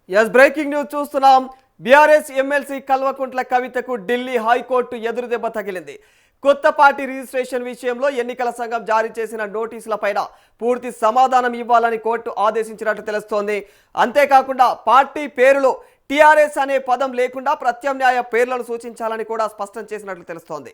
Yes breaking news చూస్తున్నాం. BRS MLC Kalvakuntla కవితకు Delhi high court ఎదురుదెబ్బ తగిలింది. కొత్త పార్టీ రిజిస్ట్రేషన్ విషయంలో ఎన్నికల సంఘం జారీ చేసిన నోటీసులపైన పూర్తి సమాధానం ఇవ్వాలని కోర్టు ఆదేశించినట్టు తెలుస్తోంది. అంతేకాకుండా పార్టీ పేరులో టీఆర్ఎస్ అనే పదం లేకుండా ప్రత్యామ్నాయ పేర్లను సూచించాలని కూడా స్పష్టం చేసినట్లు తెలుస్తోంది.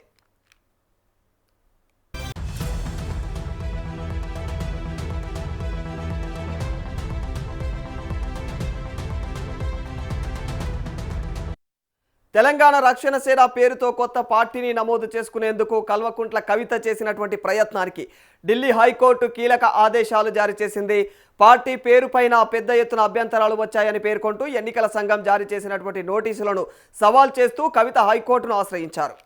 తెలంగాణ రక్షణ సేన పేరుతో కొత్త పార్టీని నమోదు చేసుకునేందుకు కల్వకుంట్ల కవిత చేసినటువంటి ప్రయత్నానికి ఢిల్లీ హైకోర్టు కీలక ఆదేశాలు జారీ చేసింది. పార్టీ పేరుపైన పెద్ద ఎత్తున అభ్యంతరాలు వచ్చాయని పేర్కొంటూ ఎన్నికల సంఘం జారీ చేసినటువంటి నోటీసులను సవాల్ చేస్తూ కవిత హైకోర్టును ఆశ్రయించారు.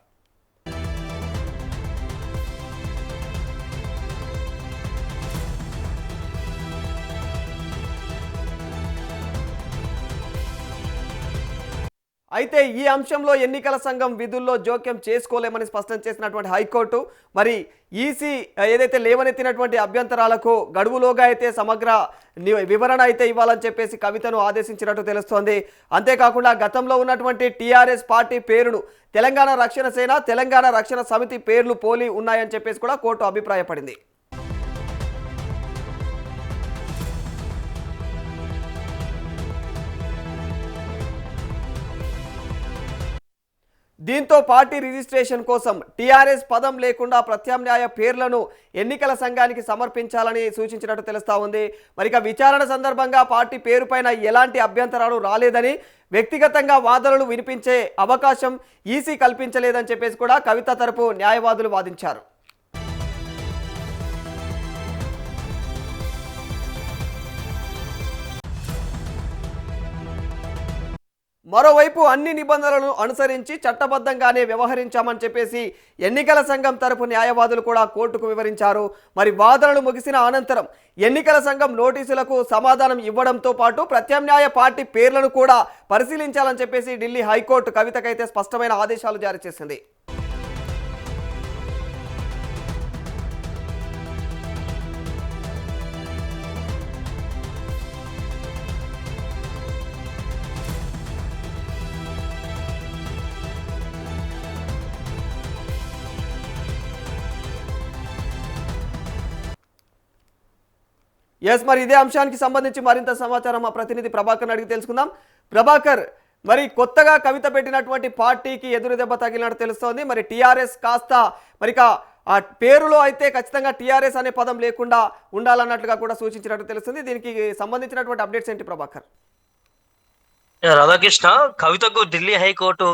అయితే ఈ అంశంలో ఎన్నికల సంఘం విధుల్లో జోక్యం చేసుకోలేమని స్పష్టం చేసినటువంటి హైకోర్టు మరి ఈసీ ఏదైతే లేవనెత్తినటువంటి అభ్యంతరాలకు గడువులోగా అయితే సమగ్ర వివరణ అయితే ఇవ్వాలని చెప్పేసి కవితను ఆదేశించినట్టు తెలుస్తోంది. అంతేకాకుండా గతంలో ఉన్నటువంటి టీఆర్ఎస్ పార్టీ పేరును తెలంగాణ రక్షణ సేన, తెలంగాణ రక్షణ సమితి పేర్లు పోలి ఉన్నాయని చెప్పేసి కూడా కోర్టు అభిప్రాయపడింది. దీంతో పార్టీ రిజిస్ట్రేషన్ కోసం టీఆర్ఎస్ పదం లేకుండా ప్రత్యామ్నాయ పేర్లను ఎన్నికల సంఘానికి సమర్పించాలని సూచించినట్టు తెలుస్తా ఉంది. మరిక విచారణ సందర్భంగా పార్టీ పేరుపైన ఎలాంటి అభ్యంతరాలు రాలేదని, వ్యక్తిగతంగా వాదనలు వినిపించే అవకాశం ఈసీ కల్పించలేదని చెప్పేసి కూడా కవిత తరపు న్యాయవాదులు వాదించారు. మరోవైపు అన్ని నిబంధనలను అనుసరించి చట్టబద్ధంగానే వ్యవహరించామని చెప్పేసి ఎన్నికల సంఘం తరపు న్యాయవాదులు కూడా కోర్టుకు వివరించారు. మరి వాదనలు ముగిసిన అనంతరం ఎన్నికల సంఘం నోటీసులకు సమాధానం ఇవ్వడంతో పాటు ప్రత్యామ్నాయ పార్టీ పేర్లను కూడా పరిశీలించాలని చెప్పేసి ఢిల్లీ హైకోర్టు కవితకైతే స్పష్టమైన ఆదేశాలు జారీ చేసింది. మరి ఇదే అంశానికి సంబంధించి మరింత సమాచారం మా ప్రతినిధి ప్రభాకర్ అడిగి తెలుసుకుందాం. ప్రభాకర్, మరి కొత్తగా కవిత పెట్టినటువంటి పార్టీకి ఎదురు దెబ్బ తగిలినట్టు తెలుస్తోంది. మరి టీఆర్ఎస్ కాస్త మరిక ఆ పేరులో అయితే ఖచ్చితంగా టీఆర్ఎస్ అనే పదం లేకుండా ఉండాలన్నట్లుగా కూడా సూచించినట్టు తెలుస్తుంది. దీనికి సంబంధించినటువంటి అప్డేట్స్ ఏంటి ప్రభాకర్? రాధాకృష్ణ, కవితకు ఢిల్లీ హైకోర్టు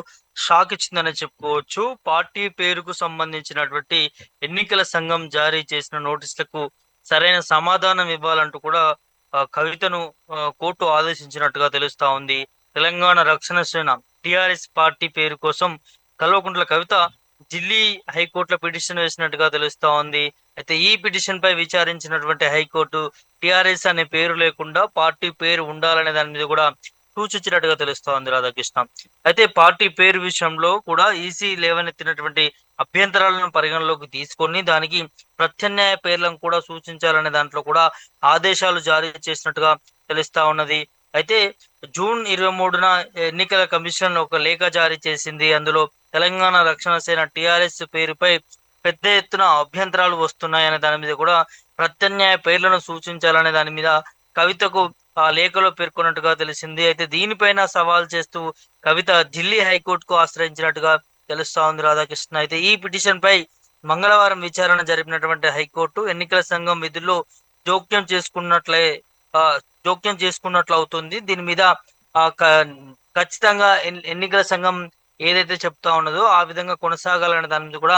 షాక్ ఇచ్చిందని చెప్పుకోవచ్చు. పార్టీ పేరుకు సంబంధించినటువంటి ఎన్నికల సంఘం జారీ చేసిన నోటీసులకు సరైన సమాధానం ఇవ్వాలంటూ కూడా కవితను కోర్టు ఆదేశించినట్టుగా తెలుస్తా ఉంది. తెలంగాణ రక్షణ సేన టిఆర్ఎస్ పార్టీ పేరు కోసం కల్వకుంట్ల కవిత ఢిల్లీ హైకోర్టులో పిటిషన్ వేసినట్టుగా తెలుస్తా ఉంది. అయితే ఈ పిటిషన్ పై విచారించినటువంటి హైకోర్టు టిఆర్ఎస్ అనే పేరు లేకుండా పార్టీ పేరు ఉండాలనే దాని మీద కూడా సూచించినట్టుగా తెలుస్తోంది రాధాకృష్ణ. అయితే పార్టీ పేరు విషయంలో కూడా ఈసీ లేవనెత్తినటువంటి అభ్యంతరాలను పరిగణలోకి తీసుకొని దానికి ప్రత్యామ్నాయ పేర్లను కూడా సూచించాలనే దాంట్లో కూడా ఆదేశాలు జారీ చేసినట్టుగా తెలుస్తా ఉన్నది. అయితే జూన్ 23న ఎన్నికల కమిషన్ ఒక లేఖ జారీ చేసింది. అందులో తెలంగాణ రక్షణ సేన టిఆర్ఎస్ పేరుపై పెద్ద ఎత్తున అభ్యంతరాలు వస్తున్నాయనే దాని మీద కూడా ప్రత్యామ్నాయ పేర్లను సూచించాలనే దాని మీద కవితకు ఆ లేఖలో పేర్కొన్నట్టుగా తెలిసింది. అయితే దీనిపైన సవాల్ చేస్తూ కవిత ఢిల్లీ హైకోర్టుకు ఆశ్రయించినట్టుగా తెలుస్తా ఉంది రాధాకృష్ణ. అయితే ఈ పిటిషన్ పై మంగళవారం విచారణ జరిపినటువంటి హైకోర్టు ఎన్నికల సంఘం విధుల్లో జోక్యం చేసుకున్నట్లు అవుతుంది. దీని మీద ఖచ్చితంగా ఎన్నికల సంఘం ఏదైతే చెప్తా ఉన్నదో ఆ విధంగా కొనసాగాలనే దాని మీద కూడా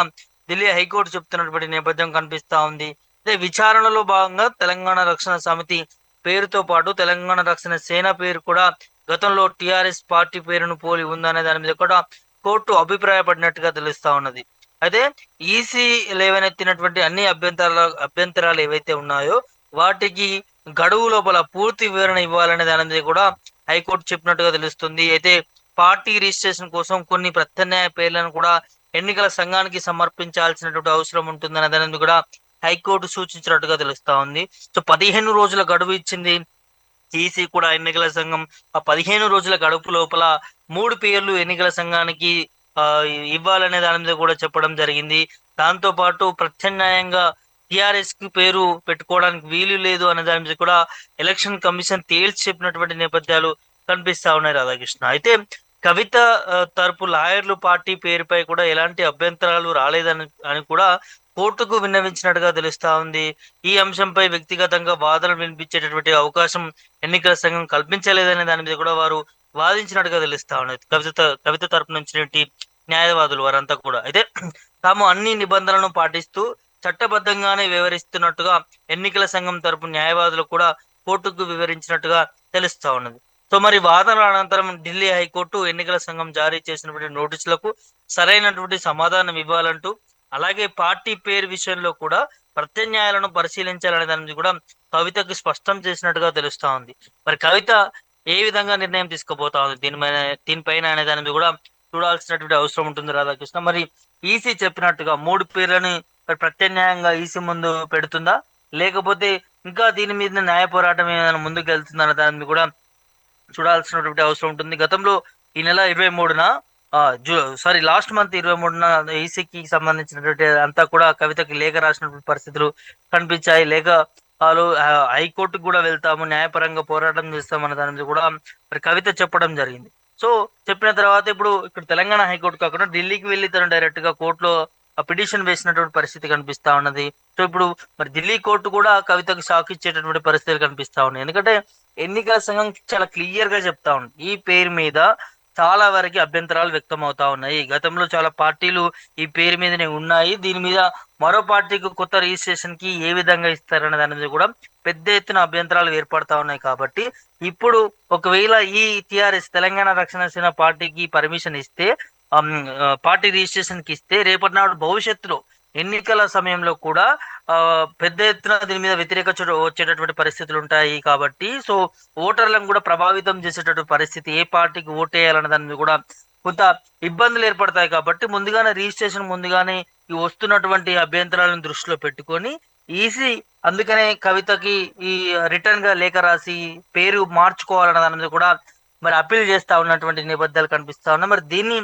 ఢిల్లీ హైకోర్టు చెప్తున్నటువంటి నేపథ్యం కనిపిస్తా ఉంది. అయితే విచారణలో భాగంగా తెలంగాణ రక్షణ సమితి పేరుతో పాటు తెలంగాణ రక్షణ సేన పేరు కూడా గతంలో టిఆర్ఎస్ పార్టీ పేరును పోలి ఉందనే దాని మీద కూడా కోర్టు అభిప్రాయపడినట్టుగా తెలుస్తా ఉన్నది. అయితే ఈసీ లేవనెత్తినటువంటి అన్ని అభ్యంతరాలు ఏవైతే ఉన్నాయో వాటికి గడువు లోపల పూర్తి వివరణ ఇవ్వాలనే దాని మీద కూడా హైకోర్టు చెప్పినట్టుగా తెలుస్తుంది. అయితే పార్టీ రిజిస్ట్రేషన్ కోసం కొన్ని ప్రత్యామ్నాయ పేర్లను కూడా ఎన్నికల సంఘానికి సమర్పించాల్సినటువంటి అవసరం ఉంటుందనే దాని కూడా హైకోర్టు సూచించినట్టుగా తెలుస్తా ఉంది. సో 15 రోజుల గడువు ఇచ్చింది ఈసీ కూడా ఎన్నికల సంఘం ఆ 15 రోజుల గడుపు లోపల 3 పేర్లు ఎన్నికల సంఘానికి ఆ, ఇవ్వాలనే దాని మీద కూడా చెప్పడం జరిగింది. దాంతో పాటు ప్రత్యామ్నాయంగా టిఆర్ఎస్ కి పేరు పెట్టుకోవడానికి వీలు లేదు అనే దాని మీద కూడా ఎలక్షన్ కమిషన్ తేల్చి చెప్పినటువంటి నేపథ్యాలు కనిపిస్తా ఉన్నాయి రాధాకృష్ణ. అయితే కవిత తరపు లాయర్లు పార్టీ పేరుపై కూడా ఎలాంటి అభ్యంతరాలు రాలేదని అని కూడా కోర్టుకు విన్నవించినట్టుగా తెలుస్తా ఉంది. ఈ అంశంపై వ్యక్తిగతంగా వాదనలు వినిపించేటటువంటి అవకాశం ఎన్నికల సంఘం కల్పించలేదనే దాని మీద కూడా వారు వాదించినట్టుగా తెలుస్తా ఉన్నది. కవిత తరపు నుంచి న్యాయవాదులు వారంతా కూడా. అయితే తాము అన్ని నిబంధనలను పాటిస్తూ చట్టబద్ధంగానే వ్యవహరిస్తున్నట్టుగా ఎన్నికల సంఘం తరపు న్యాయవాదులు కూడా కోర్టుకు వివరించినట్టుగా తెలుస్తా ఉన్నది. సో మరి వాదనల అనంతరం ఢిల్లీ హైకోర్టు ఎన్నికల సంఘం జారీ చేసినటువంటి నోటీసులకు సరైనటువంటి సమాధానం ఇవ్వాలంటూ, అలాగే పార్టీ పేరు విషయంలో కూడా ప్రత్యామ్నాయాలను పరిశీలించాలనే దాని కూడా కవితకు స్పష్టం చేసినట్టుగా తెలుస్తా ఉంది. మరి కవిత ఏ విధంగా నిర్ణయం తీసుకోబోతా ఉంది దీనిపైన అనే దాని మీద కూడా చూడాల్సినటువంటి అవసరం ఉంటుంది రాధాకృష్ణ. మరి ఈసీ చెప్పినట్టుగా 3 పేర్లని మరి ప్రత్యామ్నాయంగా ఈసీ ముందు పెడుతుందా, లేకపోతే ఇంకా దీని మీద న్యాయ పోరాటం ఏమైనా ముందుకు వెళ్తుందా అనే దాని మీద కూడా చూడాల్సినటువంటి అవసరం ఉంటుంది. గతంలో ఈ నెల 23న లాస్ట్ మంత్ 23న ఈసీకి సంబంధించినటువంటి అంతా కూడా కవితకి లేఖ రాసినటువంటి పరిస్థితులు కనిపించాయి. లేఖ వాళ్ళు హైకోర్టుకు కూడా వెళ్తాము, న్యాయపరంగా పోరాటం చేస్తామన్న దాని మీద కూడా మరి కవిత చెప్పడం జరిగింది. సో చెప్పిన తర్వాత ఇప్పుడు ఇక్కడ తెలంగాణ హైకోర్టు కాకుండా ఢిల్లీకి వెళ్ళి తను డైరెక్ట్ గా కోర్టులో పిటిషన్ వేసినటువంటి పరిస్థితి కనిపిస్తా ఉన్నది. సో ఇప్పుడు మరి ఢిల్లీ కోర్టు కూడా కవితకు షాక్ ఇచ్చేటటువంటి పరిస్థితులు కనిపిస్తా ఉన్నాయి. ఎందుకంటే ఎన్నికల సంఘం చాలా క్లియర్ గా చెప్తా ఉంది, ఈ పేరు మీద చాలా వరకు అభ్యంతరాలు వ్యక్తం అవుతా ఉన్నాయి. గతంలో చాలా పార్టీలు ఈ పేరు మీదనే ఉన్నాయి, దీని మీద మరో పార్టీకి కొత్త రిజిస్ట్రేషన్ కి ఏ విధంగా ఇస్తారనే దాని మీద కూడా పెద్ద ఎత్తున అభ్యంతరాలు ఏర్పడతా ఉన్నాయి. కాబట్టి ఇప్పుడు ఒకవేళ ఈ టిఆర్ఎస్ తెలంగాణ రక్షణ సేన పార్టీకి పర్మిషన్ ఇస్తే, పార్టీ రిజిస్ట్రేషన్ కి ఇస్తే, రేపటి నాడు భవిష్యత్తులో ఎన్నికల సమయంలో కూడా పెద్ద ఎత్తున దీని మీద వ్యతిరేక వచ్చేటటువంటి పరిస్థితులు ఉంటాయి. కాబట్టి సో ఓటర్లను కూడా ప్రభావితం చేసేటటువంటి పరిస్థితి, ఏ పార్టీకి ఓటేయాలన్న దాని మీద కూడా కొంత ఇబ్బందులు ఏర్పడతాయి. కాబట్టి ముందుగానే రిజిస్ట్రేషన్ ముందుగానే ఈ వస్తున్నటువంటి అభ్యంతరాలను దృష్టిలో పెట్టుకొని ఈసీ అందుకనే కవితకి ఈ రిటర్న్ గా లేఖ రాసి పేరు మార్చుకోవాలన్న దాని మీద కూడా మరి అప్పీల్ చేస్తా ఉన్నటువంటి నేపథ్యాలు కనిపిస్తా ఉన్నాయి. మరి దీన్ని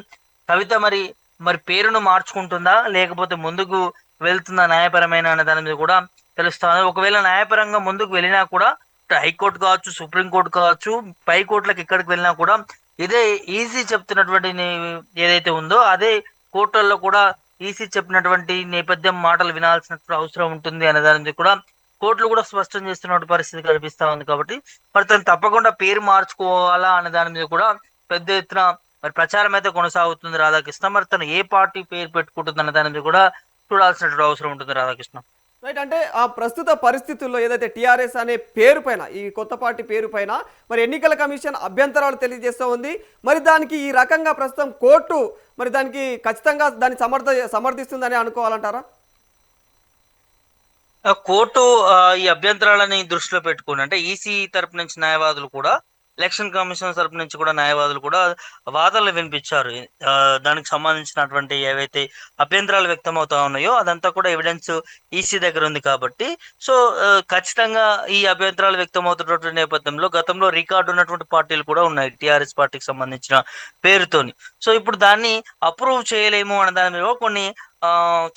కవిత మరి మరి పేరును మార్చుకుంటుందా, లేకపోతే ముందుకు వెళ్తుందా న్యాయపరమైన అనే దాని మీద కూడా తెలుస్తా ఉంది. ఒకవేళ న్యాయపరంగా ముందుకు వెళ్ళినా కూడా హైకోర్టు కావచ్చు, సుప్రీంకోర్టు కావచ్చు, పై కోర్టులకు ఎక్కడికి వెళ్ళినా కూడా ఇదే ఈసీ చెప్తున్నటువంటి ఏదైతే ఉందో అదే కోర్టుల్లో కూడా ఈసీ చెప్పినటువంటి నేపథ్యం మాటలు వినాల్సినటువంటి అవసరం ఉంటుంది అనే దాని మీద కూడా కోర్టులు కూడా స్పష్టం చేస్తున్న పరిస్థితి కనిపిస్తా ఉంది. కాబట్టి మరి తను తప్పకుండా పేరు మార్చుకోవాలా అనే దాని మీద కూడా పెద్ద ఎత్తున మరి ప్రచారం అయితే కొనసాగుతుంది రాధాకృష్ణ. మరి తను ఏ పార్టీ పేరు పెట్టుకుంటుంది అనే దాని మీద కూడా చూడాల్సినటువంటి అవసరం ఉంటుంది రాధాకృష్ణ. రైట్. అంటే ఆ ప్రస్తుత పరిస్థితుల్లో ఏదైతే టీఆర్ఎస్ అనే పేరు పైన, ఈ కొత్త పార్టీ పేరు పైన మరి ఎన్నికల కమిషన్ అభ్యంతరాలు తెలియజేస్తూ ఉంది. మరి దానికి ఈ రకంగా ప్రస్తుతం కోర్టు మరి దానికి ఖచ్చితంగా దాన్ని సమర్థిస్తుందని అనుకోవాలంటారా? కోర్టు ఈ అభ్యంతరాలని దృష్టిలో పెట్టుకుని, అంటే ఈసీ తరపు నుంచి న్యాయవాదులు కూడా, ఎలక్షన్ కమిషన్ తరపు నుంచి కూడా న్యాయవాదులు కూడా వాదనలు వినిపించారు. దానికి సంబంధించినటువంటి ఏవైతే అభ్యంతరాలు వ్యక్తం అవుతా ఉన్నాయో అదంతా కూడా ఎవిడెన్స్ ఈసీ దగ్గర ఉంది. కాబట్టి సో ఖచ్చితంగా ఈ అభ్యంతరాలు వ్యక్తం అవుతున్నటువంటి నేపథ్యంలో గతంలో రికార్డు ఉన్నటువంటి పార్టీలు కూడా ఉన్నాయి టిఆర్ఎస్ పార్టీకి సంబంధించిన పేరుతోని. సో ఇప్పుడు దాన్ని అప్రూవ్ చేయలేము అనే దాని మీద కొన్ని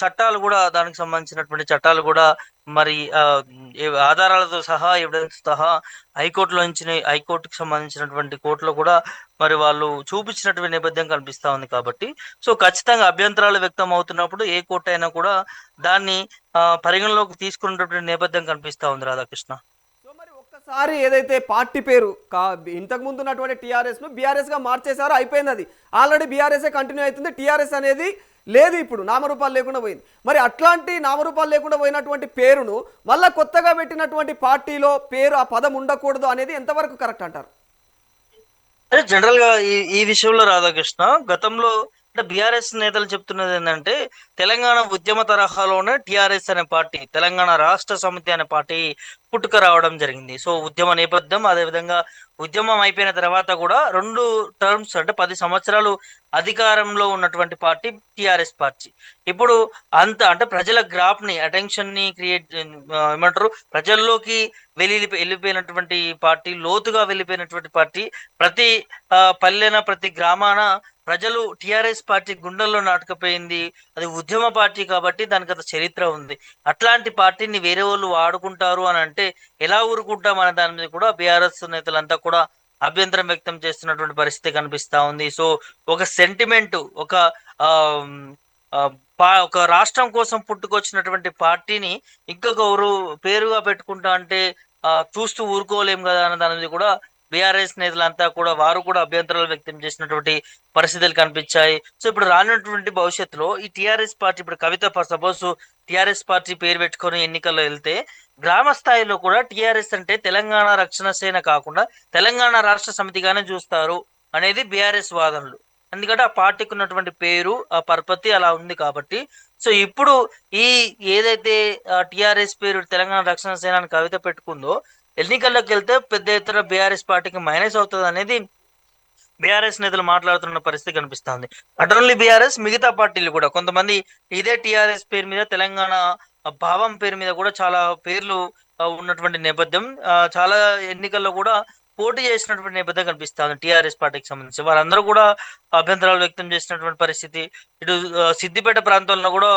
చట్టాలు కూడా, దానికి సంబంధించినటువంటి చట్టాలు కూడా మరి ఆధారాలతో సహా, ఎవిడెన్స్ సహా హైకోర్టుకి సంబంధించినటువంటి కోర్టులో కూడా మరి వాళ్ళు చూపించినటువంటి నేపథ్యం కనిపిస్తా ఉంది. కాబట్టి సో ఖచ్చితంగా అభ్యంతరాలు వ్యక్తం అవుతున్నప్పుడు ఏ కోర్టు అయినా కూడా దాన్ని పరిగణలోకి తీసుకున్నటువంటి నేపథ్యం కనిపిస్తా ఉంది రాధాకృష్ణ. ఒక్కసారి ఏదైతే పార్టీ పేరు ఇంతకు ముందు ఉన్నటువంటి టీఆర్ఎస్ ను బీఆర్ఎస్ గా మార్చేశారో అయిపోయింది. అది ఆల్రెడీ బీఆర్ఎస్ కంటిన్యూ అవుతుంది, టీఆర్ఎస్ అనేది లేదు, ఇప్పుడు నామరూపాలు లేకుండా పోయింది. మరి అట్లాంటి నామరూపాలు లేకుండా పోయినటువంటి పేరును మళ్ళా కొత్తగా పెట్టినటువంటి పార్టీలో పేరు ఆ పదం ఉండకూడదు అనేది ఎంతవరకు కరెక్ట్ అంటారు? అదే జనరల్ గా ఈ విషయంలో రాధాకృష్ణ, గతంలో అంటే బీఆర్ఎస్ నేతలు చెప్తున్నది ఏంటంటే తెలంగాణ ఉద్యమ తరహాలోనే టిఆర్ఎస్ అనే పార్టీ, తెలంగాణ రాష్ట్ర సమితి అనే పార్టీ పుట్టుక రావడం జరిగింది. సో ఉద్యమ నేపథ్యం, అదేవిధంగా ఉద్యమం అయిపోయిన తర్వాత కూడా 2 టర్మ్స్ అంటే 10 సంవత్సరాలు అధికారంలో ఉన్నటువంటి పార్టీ టీఆర్ఎస్ పార్టీ. ఇప్పుడు అంటే ప్రజల గ్రాఫ్‌ని, అటెన్షన్‌ని ఏమంటారు, ప్రజల్లోకి వెళ్ళిపోయినటువంటి పార్టీ, లోతుగా వెళ్ళిపోయినటువంటి పార్టీ. ప్రతి పల్లెన, ప్రతి గ్రామాన ప్రజలు టీఆర్ఎస్ పార్టీ గుండెల్లో నాటుకుపోయింది. అది ఉద్యమ పార్టీ కాబట్టి దానికంత చరిత్ర ఉంది. అట్లాంటి పార్టీని వేరే వాళ్ళు వాడుకుంటారు అని అంటే ఎలా ఊరుకుంటాం అనే దాని మీద కూడా బీఆర్ఎస్ నేతలంతా కూడా అభ్యంతరం వ్యక్తం చేస్తున్నటువంటి పరిస్థితి కనిపిస్తా ఉంది. సో ఒక సెంటిమెంట్, ఒక ఆ ఆ, ఒక రాష్ట్రం కోసం పుట్టుకొచ్చినటువంటి పార్టీని ఇంకొకరు పేరుగా పెట్టుకుంటా అంటే చూస్తూ ఊరుకోలేం కదా అన్న దాని మీద కూడా బీఆర్ఎస్ నేతలంతా కూడా వారు కూడా అభ్యంతరాలు వ్యక్తం చేసినటువంటి పరిస్థితులు కనిపించాయి. సో ఇప్పుడు రానున్నటువంటి భవిష్యత్తులో ఈ టీఆర్ఎస్ పార్టీ, ఇప్పుడు కవిత సపోజ్ టీఆర్ఎస్ పార్టీ పేరు పెట్టుకొని ఎన్నికల్లో వెళ్తే గ్రామ స్థాయిలో కూడా టీఆర్ఎస్ అంటే తెలంగాణ రక్షణ సేన కాకుండా తెలంగాణ రాష్ట్ర సమితిగానే చూస్తారు అనేది బీఆర్ఎస్ వాదనలు. ఎందుకంటే ఆ పార్టీకి ఉన్నటువంటి పేరు, ఆ పరపతి అలా ఉంది కాబట్టి. సో ఇప్పుడు ఈ ఏదైతే టిఆర్ఎస్ పేరు తెలంగాణ రక్షణ సేన అని కవిత పెట్టుకుందో, ఎన్నికల్లోకి వెళ్తే పెద్ద ఎత్తున బీఆర్ఎస్ పార్టీకి మైనస్ అవుతుంది అనేది బీఆర్ఎస్ నేతలు మాట్లాడుతున్న పరిస్థితి కనిపిస్తుంది. అట్ ఓన్లీ బీఆర్ఎస్, మిగతా పార్టీలు కూడా కొంతమంది ఇదే టిఆర్ఎస్ పేరు మీద, తెలంగాణ భావం పేరు మీద కూడా చాలా పేర్లు ఉన్నటువంటి నేపథ్యం, చాలా ఎన్నికల్లో కూడా పోటీ చేసినటువంటి నేపథ్యం కనిపిస్తుంది టీఆర్ఎస్ పార్టీకి సంబంధించి. వారందరూ కూడా అభ్యంతరాలు వ్యక్తం చేసినటువంటి పరిస్థితి. ఇటు సిద్దిపేట ప్రాంతంలో కూడా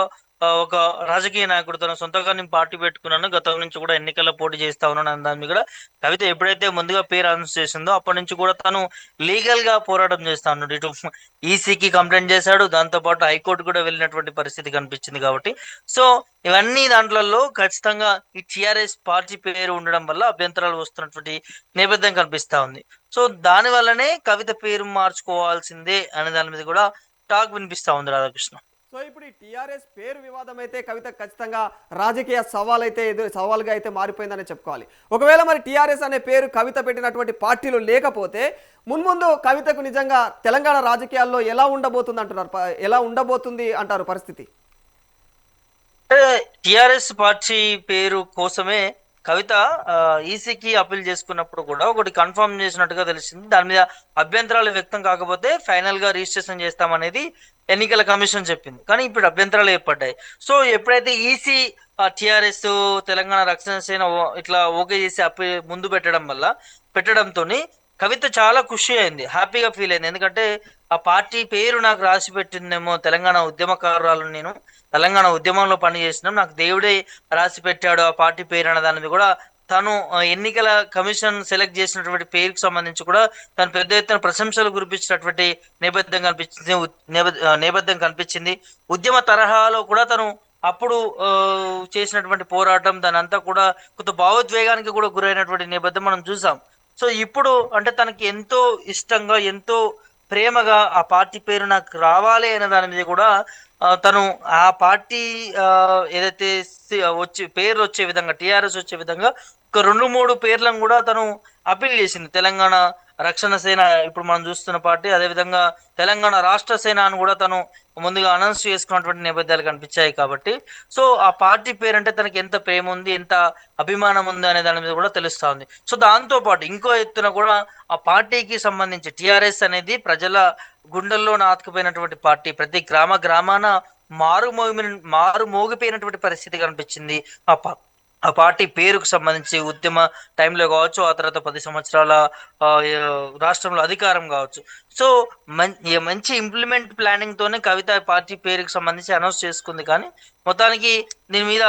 ఒక రాజకీయ నాయకుడు తన సొంతంగా నేను పార్టీ పెట్టుకున్నాను, గతం నుంచి కూడా ఎన్నికల్లో పోటీ చేస్తా ఉన్నాను అన్న దాని మీద కూడా కవిత ఎప్పుడైతే ముందుగా పేరు అనౌన్స్ చేసిందో అప్పటి నుంచి కూడా తను లీగల్ గా పోరాటం చేస్తా ఉన్నాడు. ఇటు ఈసీకి కంప్లైంట్ చేశాడు, దాంతో పాటు హైకోర్టు కూడా వెళ్ళినటువంటి పరిస్థితి కనిపించింది. కాబట్టి సో ఇవన్నీ దాంట్లలో ఖచ్చితంగా ఈ టిఆర్ఎస్ పార్టీ పేరు ఉండడం వల్ల అభ్యంతరాలు వస్తున్నటువంటి నేపథ్యం కనిపిస్తా ఉంది. సో దాని వల్లనే కవిత పేరు మార్చుకోవాల్సిందే అనే దాని మీద కూడా టాక్ వినిపిస్తా ఉంది రాధాకృష్ణ. సో ఇప్పుడు ఈ టీఆర్ఎస్ పేరు వివాదం అయితే కవిత ఖచ్చితంగా రాజకీయ సవాల్గా అయితే మారిపోయిందని చెప్పుకోవాలి. ఒకవేళ మరి టీఆర్ఎస్ అనే పేరు కవిత పెట్టినటువంటి పార్టీలు లేకపోతే మున్ముందు కవితకు నిజంగా తెలంగాణ రాజకీయాల్లో ఎలా ఉండబోతుంది అంటారు పరిస్థితి? టిఆర్ఎస్ పార్టీ పేరు కోసమే కవిత ఈసీకి అప్పీల్ చేసుకున్నప్పుడు కూడా ఒకటి కన్ఫర్మ్ చేసినట్టుగా తెలిసింది. దాని మీద అభ్యంతరాలు వ్యక్తం కాకపోతే ఫైనల్ గా రిజిస్ట్రేషన్ చేస్తామనేది ఎన్నికల కమిషన్ చెప్పింది. కానీ ఇప్పుడు అభ్యంతరాలు ఏర్పడ్డాయి. సో ఎప్పుడైతే ఈసీ టిఆర్ఎస్ తెలంగాణ రక్షణ సేన ఇట్లా ఓకే చేసి ముందు పెట్టడంతో కవిత చాలా ఖుషి అయింది, హ్యాపీగా ఫీల్ అయింది. ఎందుకంటే ఆ పార్టీ పేరు నాకు రాసి పెట్టిందేమో, తెలంగాణ ఉద్యమకారురాలు నేను, తెలంగాణ ఉద్యమంలో పనిచేసినాం, నాకు దేవుడే రాసి పెట్టాడు ఆ పార్టీ పేరు అన్న దాని మీద కూడా తను ఎన్నికల కమిషన్ సెలెక్ట్ చేసినటువంటి పేరుకు సంబంధించి కూడా తను పెద్ద ఎత్తున ప్రశంసలు కురిపించినటువంటి నేపథ్యం కనిపించింది. ఉద్యమ తరహాలో కూడా తను అప్పుడు చేసినటువంటి పోరాటం దాని అంతా కూడా కొంత భావోద్వేగానికి కూడా గురైనటువంటి నేపథ్యం మనం చూసాం. సో ఇప్పుడు అంటే తనకి ఎంతో ఇష్టంగా, ఎంతో ప్రేమగా ఆ పార్టీ పేరు నాకు రావాలి అనే దాని మీద కూడా తను ఆ పార్టీ ఏదైతే పేర్లు వచ్చే విధంగా, టిఆర్ఎస్ వచ్చే విధంగా ఒక 2-3 పేర్లను కూడా తను అపీల్ చేసింది. తెలంగాణ రక్షణ సేన ఇప్పుడు మనం చూస్తున్న పార్టీ, అదేవిధంగా తెలంగాణ రాష్ట్ర సేన అని కూడా తను ముందుగా అనౌన్స్ చేసుకున్నటువంటి నేపథ్యాలు కనిపించాయి. కాబట్టి సో ఆ పార్టీ పేరు అంటే తనకి ఎంత ప్రేమ ఉంది, ఎంత అభిమానం ఉంది అనే దాని మీద కూడా తెలుస్తా ఉంది. సో దాంతో పాటు ఇంకో ఎత్తున కూడా ఆ పార్టీకి సంబంధించి టిఆర్ఎస్ అనేది ప్రజల గుండెల్లో నాతుకుపోయినటువంటి పార్టీ. ప్రతి గ్రామాన మారు మోగిపోయినటువంటి పరిస్థితి కనిపించింది ఆ పార్టీ పేరుకు సంబంధించి. ఉద్యమ టైంలో కావచ్చు, ఆ తర్వాత 10 సంవత్సరాల రాష్ట్రంలో అధికారం కావచ్చు. సో మంచి ఇంప్లిమెంట్ ప్లానింగ్ తోనే కవిత పార్టీ పేరుకు సంబంధించి అనౌన్స్ చేసుకుంది. కానీ మొత్తానికి దీని మీద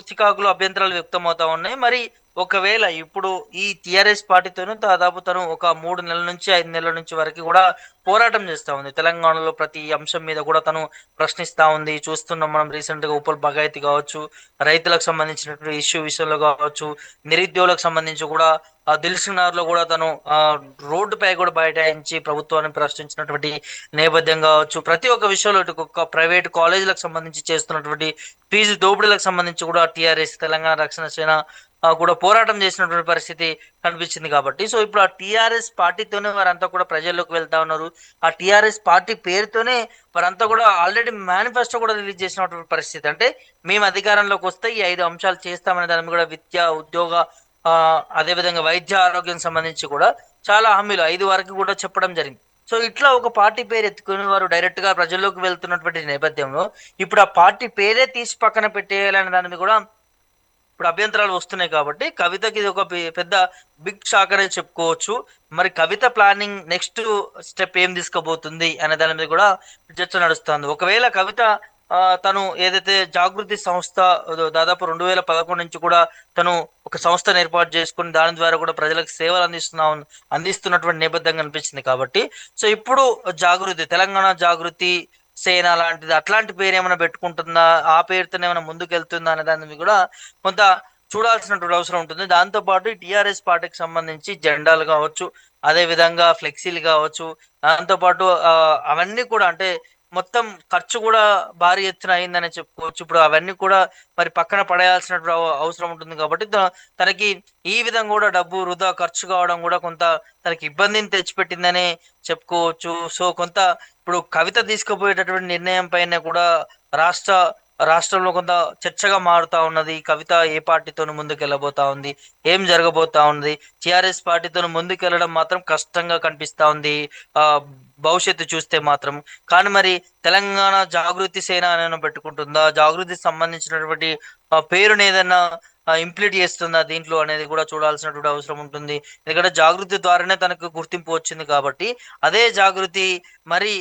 చికాకులు, అభ్యంతరాలు వ్యక్తం అవుతా ఉన్నాయి. మరి ఒకవేళ ఇప్పుడు ఈ టిఆర్ఎస్ పార్టీతోనే దాదాపు తను ఒక 3 నెలల నుంచి 5 నెలల నుంచి వరకు కూడా పోరాటం చేస్తా ఉంది. తెలంగాణలో ప్రతి అంశం మీద కూడా తను ప్రశ్నిస్తా ఉంది. చూస్తున్నాం మనం రీసెంట్ గా ఉప్పల్ బగాయతీ కావచ్చు, రైతులకు సంబంధించినటువంటి ఇష్యూ విషయంలో కావచ్చు, నిరుద్యోగులకు సంబంధించి కూడా దిల్సుఖ్నగర్ లో కూడా తను రోడ్డుపై కూడా బైఠాయించి ప్రభుత్వాన్ని ప్రశ్నించినటువంటి నేపథ్యం కావచ్చు. ప్రతి ఒక్క విషయంలో ఇటు ఒక ప్రైవేట్ కాలేజీలకు సంబంధించి చేస్తున్నటువంటి ఫీజు దోపిడీలకు సంబంధించి కూడా టీఆర్ఎస్ తెలంగాణ రక్షణ సేన కూడా పోరాటం చేసినటువంటి పరిస్థితి కనిపించింది. కాబట్టి సో ఇప్పుడు ఆ టీఆర్ఎస్ పార్టీతోనే వారంతా కూడా ప్రజల్లోకి వెళ్తా ఉన్నారు. ఆ టీఆర్ఎస్ పార్టీ పేరుతోనే వారంతా కూడా ఆల్రెడీ మేనిఫెస్టో కూడా రిలీజ్ చేసినటువంటి పరిస్థితి. అంటే మేము అధికారంలోకి వస్తే ఈ 5 అంశాలు చేస్తామనే దాని మీద కూడా విద్య, ఉద్యోగ, అదేవిధంగా వైద్య ఆరోగ్యం సంబంధించి కూడా చాలా హామీలు 5 వరకు కూడా చెప్పడం జరిగింది. సో ఇట్లా ఒక పార్టీ పేరు ఎత్తుకుని వారు డైరెక్ట్ గా ప్రజల్లోకి వెళ్తున్నటువంటి నేపథ్యంలో ఇప్పుడు ఆ పార్టీ పేరే తీసి పక్కన పెట్టేయాలనే దాని మీద కూడా ఇప్పుడు అభ్యంతరాలు వస్తున్నాయి. కాబట్టి కవితకి ఇది ఒక పెద్ద బిగ్ షాక్ అనేది చెప్పుకోవచ్చు. మరి కవిత ప్లానింగ్ నెక్స్ట్ స్టెప్ ఏం తీసుకోబోతుంది అనే దాని మీద కూడా చర్చ నడుస్తుంది. ఒకవేళ కవిత తను ఏదైతే జాగృతి సంస్థ దాదాపు 2011 నుంచి కూడా తను ఒక సంస్థను ఏర్పాటు చేసుకుని దాని ద్వారా కూడా ప్రజలకు సేవలు అందిస్తున్నటువంటి నేపథ్యం కనిపించింది. కాబట్టి సో ఇప్పుడు జాగృతి, తెలంగాణ జాగృతి సేన లాంటిది అట్లాంటి పేరు ఏమైనా పెట్టుకుంటుందా, ఆ పేరుతోనే ఏమైనా ముందుకు వెళ్తుందా అనే దాని మీద కూడా కొంత చూడాల్సినటువంటి అవసరం ఉంటుంది. దాంతో పాటు టీఆర్ఎస్ పార్టీకి సంబంధించి జెండాలు కావచ్చు, అదే విధంగా ఫ్లెక్సీలు కావచ్చు, దాంతో పాటు అవన్నీ కూడా అంటే మొత్తం ఖర్చు కూడా భారీ ఎత్తున అయిందని చెప్పుకోవచ్చు. ఇప్పుడు అవన్నీ కూడా మరి పక్కన పడేయాల్సిన అవసరం ఉంటుంది. కాబట్టి తనకి ఈ విధంగా కూడా డబ్బు వృధా ఖర్చు కావడం కూడా కొంత తనకి ఇబ్బందిని తెచ్చిపెట్టిందని చెప్పుకోవచ్చు. సో కొంత ఇప్పుడు కవిత తీసుకుపోయేటటువంటి నిర్ణయం పైన కూడా రాష్ట్రంలో కొంత చర్చగా మారుతా ఉన్నది. కవిత ఏ పార్టీతో ముందుకు వెళ్ళబోతా ఉంది, ఏం జరగబోతా ఉంది. టిఆర్ఎస్ పార్టీతో ముందుకెళ్ళడం మాత్రం కష్టంగా కనిపిస్తా ఉంది భవిష్యత్తు చూస్తే మాత్రం. కానీ మరి తెలంగాణ జాగృతి సేన అని పెట్టుకుంటుందా, జాగృతికి సంబంధించినటువంటి పేరుని ఏదైనా ఇంప్లీట్ చేస్తుందా దీంట్లో అనేది కూడా చూడాల్సినటువంటి అవసరం ఉంటుంది. ఎందుకంటే జాగృతి ద్వారానే తనకు గుర్తింపు వచ్చింది. కాబట్టి అదే జాగృతి మరి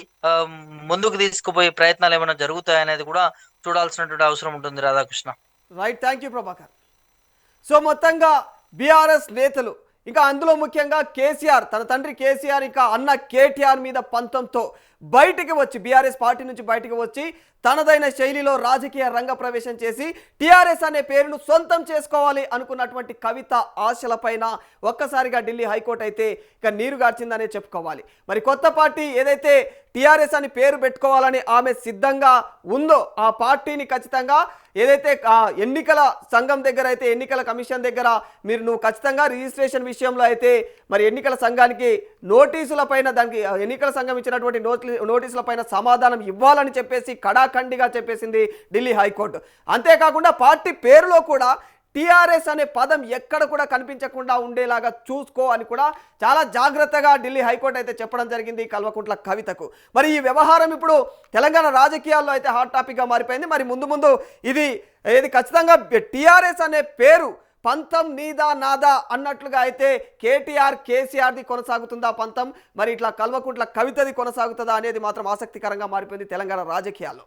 ముందుకు తీసుకుపోయే ప్రయత్నాలు ఏమైనా జరుగుతాయనేది కూడా చూడాల్సినటువంటి అవసరం ఉంటుంది. Radhakrishna. Right, thank you Prabhakar. So మొత్తంగా బీఆర్ఎస్ నేతలు, ఇంకా అందులో ముఖ్యంగా కేసీఆర్, తన తండ్రి కేసీఆర్ ఇంకా అన్న కేటీఆర్ మీద పంతంతో బయటికి వచ్చి, బీఆర్ఎస్ పార్టీ నుంచి బయటికి వచ్చి తనదైన శైలిలో రాజకీయ రంగ ప్రవేశం చేసి టీఆర్ఎస్ అనే పేరును సొంతం చేసుకోవాలి అనుకున్నటువంటి కవిత ఆశలపైన ఒక్కసారిగా ఢిల్లీ హైకోర్టు అయితే ఇక నీరు గార్చిందనే చెప్పుకోవాలి. మరి కొత్త పార్టీ ఏదైతే టీఆర్ఎస్ అని పేరు పెట్టుకోవాలని ఆమె సిద్ధంగా ఉందో ఆ పార్టీని ఖచ్చితంగా ఏదైతే ఎన్నికల సంఘం దగ్గర అయితే, ఎన్నికల కమిషన్ దగ్గర నువ్వు ఖచ్చితంగా రిజిస్ట్రేషన్ విషయంలో అయితే మరి ఎన్నికల సంఘానికి నోటీసుల పైన, దానికి ఎన్నికల సంఘం ఇచ్చినటువంటి నోటీసుల పైన సమాధానం ఇవ్వాలని చెప్పేసి కడాఖండిగా చెప్పేసింది ఢిల్లీ హైకోర్టు. అంతేకాకుండా పార్టీ పేరులో కూడా టీఆర్ఎస్ అనే పదం ఎక్కడ కూడా కనిపించకుండా ఉండేలాగా చూసుకో అని కూడా చాలా జాగ్రత్తగా ఢిల్లీ హైకోర్టు అయితే చెప్పడం జరిగింది కల్వకుంట్ల కవితకు. మరి ఈ వ్యవహారం ఇప్పుడు తెలంగాణ రాజకీయాల్లో అయితే హాట్ టాపిక్గా మారిపోయింది. మరి ముందు ఏది ఖచ్చితంగా టీఆర్ఎస్ అనే పేరు పంతం నీదా నాదా అన్నట్లుగా అయితే కేటీఆర్ కేసీఆర్ది కొనసాగుతుందా పంతం, మరి ఇట్లా కల్వకుంట్ల కవితది కొనసాగుతుందా అనేది మాత్రం ఆసక్తికరంగా మారిపోయింది తెలంగాణ రాజకీయాల్లో.